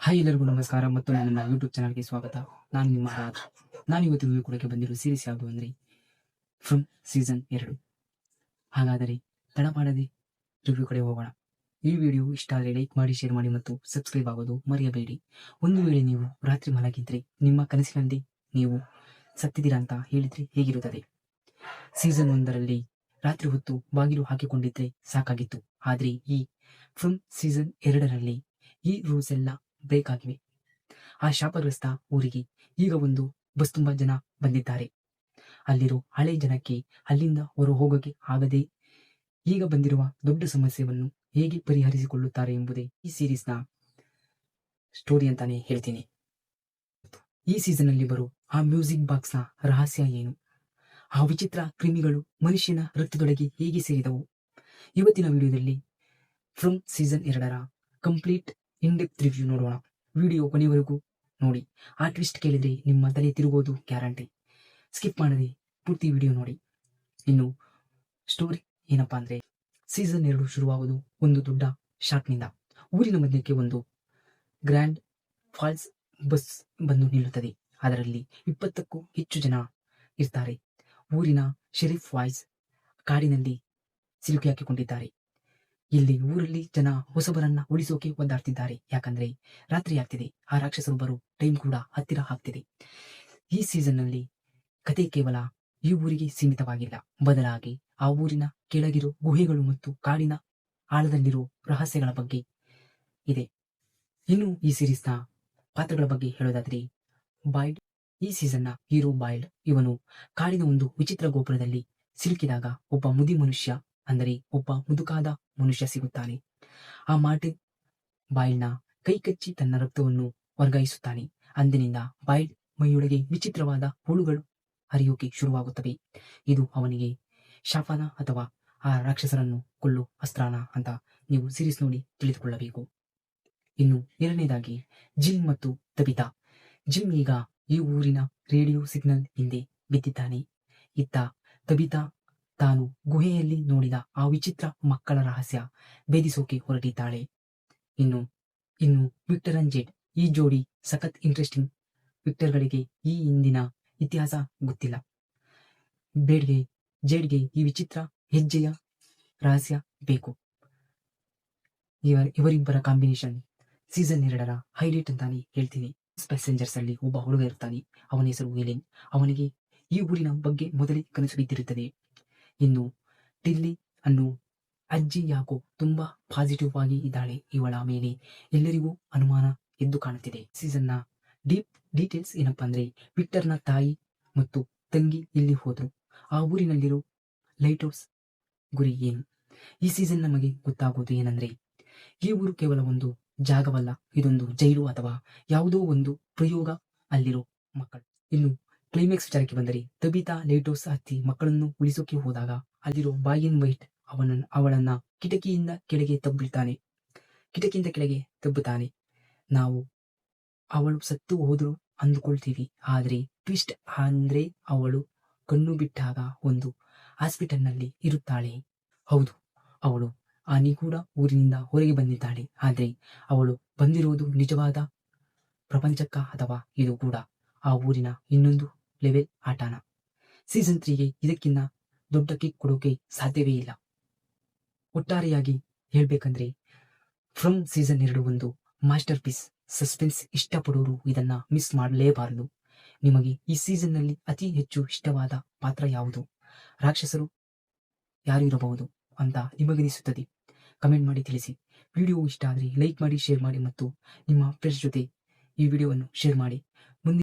Hi ಎಲ್ಲರಿಗೂ ನಮಸ್ಕಾರ ಮತ್ತು ನನ್ನ ಯೂಟ್ಯೂಬ್ ಚಾನಲ್ಗೆ ಸ್ವಾಗತ. ನಾನು ನಿಮ್ಮ ರಾಜ್. ನಾನು ಇವತ್ತು ರಿವ್ಯೂ ಕೊಡೋಕೆ ಬಂದಿರೋ ಸೀರೀಸ್ ಯಾವುದು ಅಂದರೆ ಫ್ರಮ್ ಸೀಸನ್ 2. ಹಾಗಾದರೆ ತಡ ಮಾಡದೆ ರಿವ್ಯೂ ಕಡೆ ಹೋಗೋಣ. ಈ ವಿಡಿಯೋ ಇಷ್ಟ ಆದರೆ ಲೈಕ್ ಮಾಡಿ, ಶೇರ್ ಮಾಡಿ ಮತ್ತು ಸಬ್ಸ್ಕ್ರೈಬ್ ಆಗೋದು ಮರೆಯಬೇಡಿ. ಒಂದು ವೇಳೆ ನೀವು ರಾತ್ರಿ ಮಲಗಿದ್ರೆ ನಿಮ್ಮ ಕನಸಿನಲ್ಲಿ ನೀವು ಸತ್ತಿದ್ದೀರಾ ಅಂತ ಹೇಳಿದ್ರೆ ಹೇಗಿರುತ್ತದೆ? ಸೀಸನ್ 1ರಲ್ಲಿ ರಾತ್ರಿ ಹೊತ್ತು ಬಾಗಿಲು ಹಾಕಿಕೊಂಡಿದ್ರೆ ಸಾಕಾಗಿತ್ತು. ಆದರೆ ಈ ಫ್ರಮ್ ಸೀಸನ್ 2ರಲ್ಲಿ ಈ ರೂಲ್ಸ್ ಎಲ್ಲ ಬ್ರೇಕ್ ಆಗಿವೆ. ಆ ಶಾಪಗ್ರಸ್ತ ಊರಿಗೆ ಈಗ ಒಂದು ಬಸ್ ತುಂಬಾ ಜನ ಬಂದಿದ್ದಾರೆ. ಅಲ್ಲಿರೋ ಹಳೆ ಜನಕ್ಕೆ ಅಲ್ಲಿಂದ ಹೊರ ಹೋಗೋಕೆ ಆಗದೆ ಈಗ ಬಂದಿರುವ ದೊಡ್ಡ ಸಮಸ್ಯೆಯನ್ನು ಹೇಗೆ ಪರಿಹರಿಸಿಕೊಳ್ಳುತ್ತಾರೆ ಎಂಬುದೇ ಈ ಸೀರೀಸ್ನ ಸ್ಟೋರಿ ಅಂತಾನೆ ಹೇಳ್ತೀನಿ. ಈ ಸೀಸನ್ ಅಲ್ಲಿ ಬರೋ ಆ ಮ್ಯೂಸಿಕ್ ಬಾಕ್ಸ್ನ ರಹಸ್ಯ ಏನು? ಆ ವಿಚಿತ್ರ ಕ್ರಿಮಿಗಳು ಮನುಷ್ಯನ ರಕ್ತದೊಳಗೆ ಹೇಗೆ ಸೇರಿದವು? ಇವತ್ತಿನ ವಿಡಿಯೋದಲ್ಲಿ ಫ್ರಮ್ ಸೀಸನ್ 2ರ ಕಂಪ್ಲೀಟ್ ಇನ್-ಡೆಪ್ತ್ ರಿವ್ಯೂ ನೋಡೋಣ. ವಿಡಿಯೋ ಕೊನೆವರೆಗೂ ನೋಡಿ. ಆ ಟ್ವಿಸ್ಟ್ ಕೇಳಿದ್ರೆ ನಿಮ್ಮ ತಲೆ ತಿರುಗೋದು ಗ್ಯಾರಂಟಿ. ಸ್ಕಿಪ್ ಮಾಡದೆ ಪೂರ್ತಿ ವಿಡಿಯೋ ನೋಡಿ. ಇನ್ನು ಸ್ಟೋರಿ ಏನಪ್ಪಾ ಅಂದ್ರೆ, ಸೀಸನ್ 2 ಶುರುವಾಗುವುದು ಒಂದು ದೊಡ್ಡ ಶಾಟ್ನಿಂದ. ಊರಿನ ಮಧ್ಯಕ್ಕೆ ಒಂದು ಗ್ರ್ಯಾಂಡ್ ಫಾಲ್ಸ್ ಬಸ್ ಬಂದು ನಿಲ್ಲುತ್ತದೆ. ಅದರಲ್ಲಿ 20ಕ್ಕೂ ಹೆಚ್ಚು ಜನ ಇರ್ತಾರೆ. ಊರಿನ ಶೆರೀಫ್ ವಾಯ್ಸ್ ಕಾಡಿನಲ್ಲಿ ಸಿಲುಕಿ ಹಾಕಿಕೊಂಡಿದ್ದಾರೆ. ಇಲ್ಲಿ ಊರಲ್ಲಿ ಜನ ಹೊಸಬರನ್ನ ಉಳಿಸೋಕೆ ಒದ್ದಾಡ್ತಿದ್ದಾರೆ. ಯಾಕಂದ್ರೆ ರಾತ್ರಿ ಆಗ್ತಿದೆ, ಆ ರಾಕ್ಷಸರು ಬರೋ ಟೈಮ್ ಕೂಡ ಹತ್ತಿರ ಆಗ್ತಿದೆ. ಈ ಸೀಸನ್ ನಲ್ಲಿ ಕತೆ ಕೇವಲ ಈ ಊರಿಗೆ ಸೀಮಿತವಾಗಿಲ್ಲ, ಬದಲಾಗಿ ಆ ಊರಿನ ಕೆಳಗಿರೋ ಗುಹೆಗಳು ಮತ್ತು ಕಾಡಿನ ಆಳದಲ್ಲಿರೋ ರಹಸ್ಯಗಳ ಬಗ್ಗೆ ಇದೆ. ಇನ್ನು ಈ ಸೀರೀಸ್ನ ಪಾತ್ರಗಳ ಬಗ್ಗೆ ಹೇಳೋದಾದ್ರೆ, ಬಾಯ್ಡ್ ಈ ಸೀಸನ್ನ ಹೀರೋ ಬಾಯ್ಡ್. ಇವನು ಕಾಡಿನ ಒಂದು ವಿಚಿತ್ರ ಗೋಪುರದಲ್ಲಿ ಸಿಲುಕಿದಾಗ ಒಬ್ಬ ಮುದಿ ಮನುಷ್ಯ, ಅಂದರೆ ಒಬ್ಬ ಮುದುಕಾದ ಮನುಷ್ಯ ಸಿಗುತ್ತಾನೆ. ಆ ಮಾರ್ಟಿನ್ ಬಾಯ್ಡ್ನ ಕೈ ಕಚ್ಚಿ ತನ್ನ ರಕ್ತವನ್ನು ವರ್ಗಾಯಿಸುತ್ತಾನೆ. ಅಂದಿನಿಂದ ಬಾಯ್ಡ್ ಮೈಯೊಳಗೆ ವಿಚಿತ್ರವಾದ ಹುಳುಗಳು ಹರಿಯೋಕೆ ಶುರುವಾಗುತ್ತವೆ. ಇದು ಅವನಿಗೆ ಶಾಪನ ಅಥವಾ ಆ ರಾಕ್ಷಸರನ್ನು ಕೊಲ್ಲೋ ಅಸ್ತ್ರಾನ ಅಂತ ನೀವು ಸೀರೀಸ್ ನೋಡಿ ತಿಳಿದುಕೊಳ್ಳಬೇಕು. ಇನ್ನು ಎರಡನೇದಾಗಿ ಜಿಮ್ ಮತ್ತು ತಬಿತಾ. ಜಿಮ್ ಈಗ ಈ ಊರಿನ ರೇಡಿಯೋ ಸಿಗ್ನಲ್ ಹಿಂದೆ ಬಿದ್ದಿದ್ದಾನೆ. ಇತ್ತ ತಬಿತಾ ತಾನು ಗುಹೆಯಲ್ಲಿ ನೋಡಿದ ಆ ವಿಚಿತ್ರ ಮಕ್ಕಳ ರಹಸ್ಯ ಭೇದಿಸೋಕೆ ಹೊರಟಿದ್ದಾಳೆ. ಇನ್ನು ವಿಕ್ಟರ್ ಅಂಡ್ ಜೆಡ್. ಈ ಜೋಡಿ ಸಖತ್ ಇಂಟ್ರೆಸ್ಟಿಂಗ್. ವಿಕ್ಟರ್ಗಳಿಗೆ ಈ ಹಿಂದಿನ ಇತಿಹಾಸ ಗೊತ್ತಿಲ್ಲ. ಜೆಡ್ಗೆ ಈ ವಿಚಿತ್ರ ಹೆಜ್ಜೆಯ ರಹಸ್ಯ ಬೇಕು. ಇವರಿಬ್ಬರ ಕಾಂಬಿನೇಷನ್ ಸೀಸನ್ 2ರ ಹೈಲೈಟ್ ಅಂತಾನೆ ಹೇಳ್ತೀನಿ. ಪ್ಯಾಸೆಂಜರ್ಸ್ ಅಲ್ಲಿ ಒಬ್ಬ ಹುಡುಗ ಇರ್ತಾನೆ. ಅವನ ಹೆಸರು ಎಲೆನ್. ಅವನಿಗೆ ಈ ಊರಿನ ಬಗ್ಗೆ ಮೊದಲೇ ಕನಸು ಬಿದ್ದಿರುತ್ತದೆ. ಇನ್ನು ಟಿಲ್ಲಿ ಅನ್ನೋ ಅಜ್ಜಿ ಯಾಕೋ ತುಂಬಾ ಪಾಸಿಟಿವ್ ಆಗಿ ಇದ್ದಾಳೆ. ಇವಳ ಮೇಲೆ ಎಲ್ಲರಿಗೂ ಅನುಮಾನ ಎದ್ದು ಕಾಣುತ್ತಿದೆ. ಸೀಸನ್ನ ಡೀಟೇಲ್ಸ್ ಏನಪ್ಪಾ ಅಂದ್ರೆ, ವಿಕ್ಟರ್ನ ತಾಯಿ ಮತ್ತು ತಂಗಿ ಇಲ್ಲಿ ಹೋದ್ರು. ಆ ಊರಿನಲ್ಲಿರೋ ಲೈಟ್ ಹೌಸ್ ಗುರಿ ಏನು? ಈ ಸೀಸನ್ ನಮಗೆ ಗೊತ್ತಾಗೋದು ಏನಂದ್ರೆ, ಈ ಊರು ಕೇವಲ ಒಂದು ಜಾಗವಲ್ಲ, ಇದೊಂದು ಜೈಲು ಅಥವಾ ಯಾವುದೋ ಒಂದು ಪ್ರಯೋಗ ಅಲ್ಲಿರೋ ಮಕ್ಕಳು. ಇನ್ನು ಕ್ಲೈಮ್ಯಾಕ್ಸ್ ವಿಚಾರಕ್ಕೆ ಬಂದರೆ, ತಬಿತಾ ಲೈಟ್ ಹೌಸ್ ಹತ್ತಿ ಮಕ್ಕಳನ್ನು ಉಳಿಸೋಕೆ ಹೋದಾಗ ಅಲ್ಲಿರೋ ಬಾಯ್ ಇನ್ ವೈಟ್ ಅವಳನ್ನ ಕಿಟಕಿಯಿಂದ ಕೆಳಗೆ ತಬ್ಬುತ್ತಾನೆ. ನಾವು ಅವಳು ಸತ್ತು ಹೋದ್ರು ಅಂದುಕೊಳ್ತೀವಿ. ಆದ್ರೆ ಟ್ವಿಸ್ಟ್ ಅಂದ್ರೆ ಅವಳು ಕಣ್ಣು ಬಿಟ್ಟಾಗ ಒಂದು ಹಾಸ್ಪಿಟಲ್ ನಲ್ಲಿ ಇರುತ್ತಾಳೆ. ಹೌದು, ಅವಳು ಆ ನಿಗೂಢ ಊರಿನಿಂದ ಹೊರಗೆ ಬಂದಿದ್ದಾಳೆ. ಆದ್ರೆ ಅವಳು ಬಂದಿರೋದು ನಿಜವಾದ ಪ್ರಪಂಚಕ್ಕ, ಅಥವಾ ಇದು ಕೂಡ ಆ ಊರಿನ ಇನ್ನೊಂದು ಲೆವೆಲ್ ಆಟನ? ಸೀಸನ್ 3ಗೆ ಇದಕ್ಕಿಂತ ದೊಡ್ಡ ಕಿಕ್ ಕೊಡೋಕೆ ಸಾಧ್ಯವೇ ಇಲ್ಲ. ಒಟ್ಟಾರೆಯಾಗಿ ಹೇಳ್ಬೇಕಂದ್ರೆ, ಫ್ರಮ್ ಸೀಸನ್ 2 ಒಂದು ಮಾಸ್ಟರ್ ಪೀಸ್. ಸಸ್ಪೆನ್ಸ್ ಇಷ್ಟಪಡೋರು ಇದನ್ನ ಮಿಸ್ ಮಾಡಲೇಬಾರದು. ನಿಮಗೆ ಈ ಸೀಸನ್ ನಲ್ಲಿ ಅತಿ ಹೆಚ್ಚು ಇಷ್ಟವಾದ ಪಾತ್ರ ಯಾವುದು? ರಾಕ್ಷಸರು ಯಾರು ಇರಬಹುದು ಅಂತ ನಿಮಗನಿಸುತ್ತದೆ? ಕಮೆಂಟ್ ಮಾಡಿ ತಿಳಿಸಿ. ವಿಡಿಯೋ ಇಷ್ಟ ಆದರೆ ಲೈಕ್ ಮಾಡಿ, ಶೇರ್ ಮಾಡಿ ಮತ್ತು ನಿಮ್ಮ ಫ್ರೆಂಡ್ಸ್ ಜೊತೆ ಈ ವಿಡಿಯೋವನ್ನು ಶೇರ್ ಮಾಡಿ.